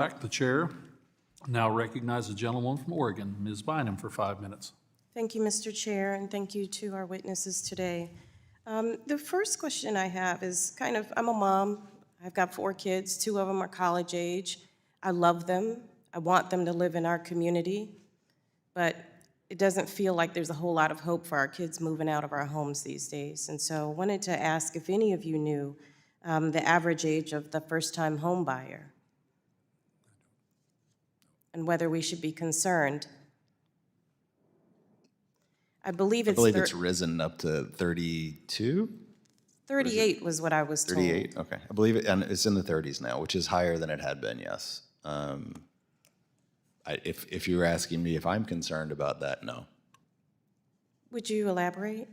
Back to the chair. Now recognize the gentlewoman from Oregon, Ms. Bynum, for 5 minutes. Thank you, Mr. Chair, and thank you to our witnesses today. The first question I have is I'm a mom. I've got 4 kids. 2 of them are college age. I love them. I want them to live in our community, but it doesn't feel like there's a whole lot of hope for our kids moving out of our homes these days. And so I wanted to ask if any of you knew the average age of the first-time home buyer and whether we should be concerned. I believe it's risen up to 32? 38 was what I was told. 38, okay. I believe it, and it's in the 30s now, which is higher than it had been, yes. If you were asking me if I'm concerned about that, no. Would you elaborate?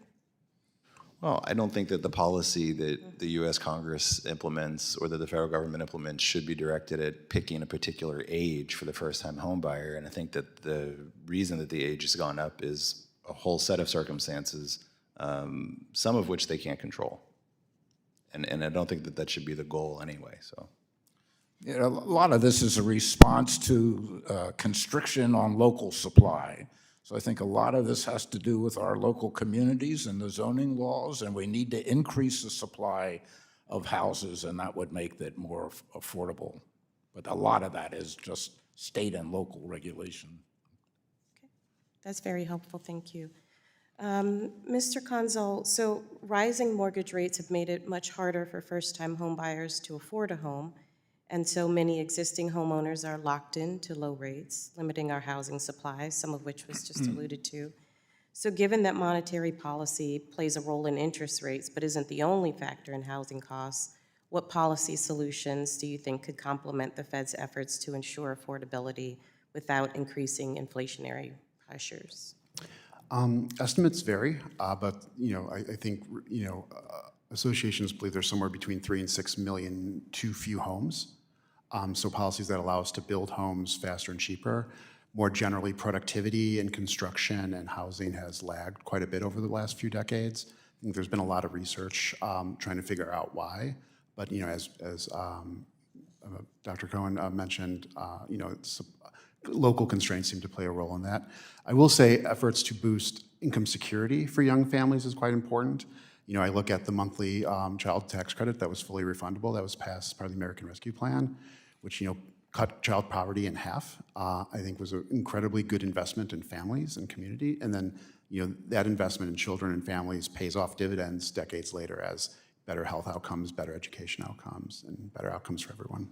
Well, I don't think that the policy that the U.S. Congress implements or that the federal government implements should be directed at picking a particular age for the first-time home buyer. And I think that the reason that the age has gone up is a whole set of circumstances, some of which they can't control. And I don't think that that should be the goal anyway, so. You know, a lot of this is a response to constriction on local supply. So I think a lot of this has to do with our local communities and the zoning laws, and we need to increase the supply of houses, and that would make it more affordable. But a lot of that is just state and local regulation. Okay. That's very helpful, thank you. Mr. Conzol, so rising mortgage rates have made it much harder for first-time home buyers to afford a home, and so many existing homeowners are locked into low rates, limiting our housing supply, some of which was just alluded to. So given that monetary policy plays a role in interest rates but isn't the only factor in housing costs, what policy solutions do you think could complement the Fed's efforts to ensure affordability without increasing inflationary pressures? Estimates vary, but I think associations believe there's somewhere between 3 and 6 million too few homes. So policies that allow us to build homes faster and cheaper. More generally, productivity in construction and housing has lagged quite a bit over the last few decades. I think there's been a lot of research trying to figure out why. But as Dr. Cohen mentioned, local constraints seem to play a role in that. I will say efforts to boost income security for young families is quite important. I look at the monthly child tax credit that was fully refundable, that was passed as part of the American Rescue Plan, which cut child poverty in half. I think was an incredibly good investment in families and community. And then that investment in children and families pays off dividends decades later as better health outcomes, better education outcomes, and better outcomes for everyone.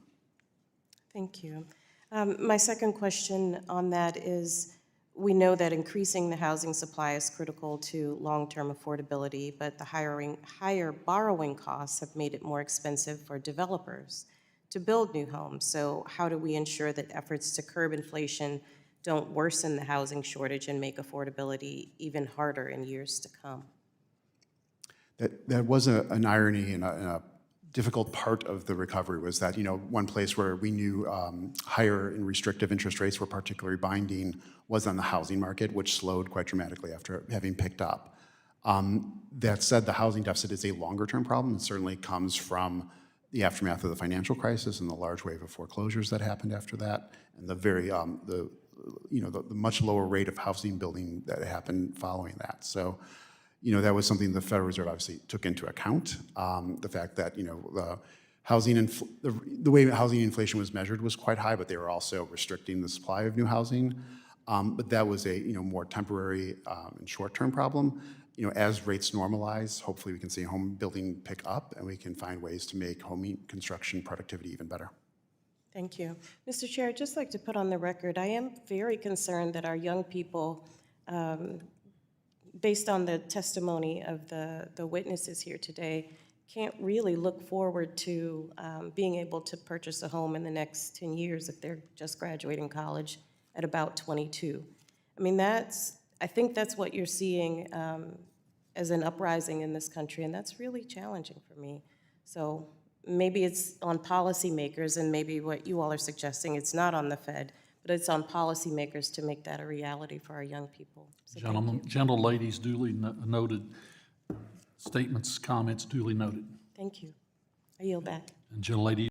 Thank you. My second question on that is, we know that increasing the housing supply is critical to long-term affordability, but the higher borrowing costs have made it more expensive for developers to build new homes. So how do we ensure that efforts to curb inflation don't worsen the housing shortage and make affordability even harder in years to come? That was an irony and a difficult part of the recovery was that, one place where we knew higher and restrictive interest rates were particularly binding was on the housing market, which slowed quite dramatically after having picked up. That said, the housing deficit is a longer-term problem. It certainly comes from the aftermath of the financial crisis and the large wave of foreclosures that happened after that, and the much lower rate of housing building that happened following that. So, that was something the Federal Reserve obviously took into account. The fact that the way housing inflation was measured was quite high, but they were also restricting the supply of new housing. But that was a more temporary and short-term problem. As rates normalize, hopefully we can see home building pick up, and we can find ways to make home construction productivity even better. Thank you. Mr. Chair, I'd just like to put on the record, I am very concerned that our young people, based on the testimony of the witnesses here today, can't really look forward to being able to purchase a home in the next 10 years if they're just graduating college at about 22. I mean, I think that's what you're seeing as an uprising in this country, and that's really challenging for me. So maybe it's on policymakers, and maybe what you all are suggesting, it's not on the Fed, but it's on policymakers to make that a reality for our young people. So Gentlemen, gentle ladies, duly noted. Statements, comments duly noted. Thank you. I yield back. And gentle lady.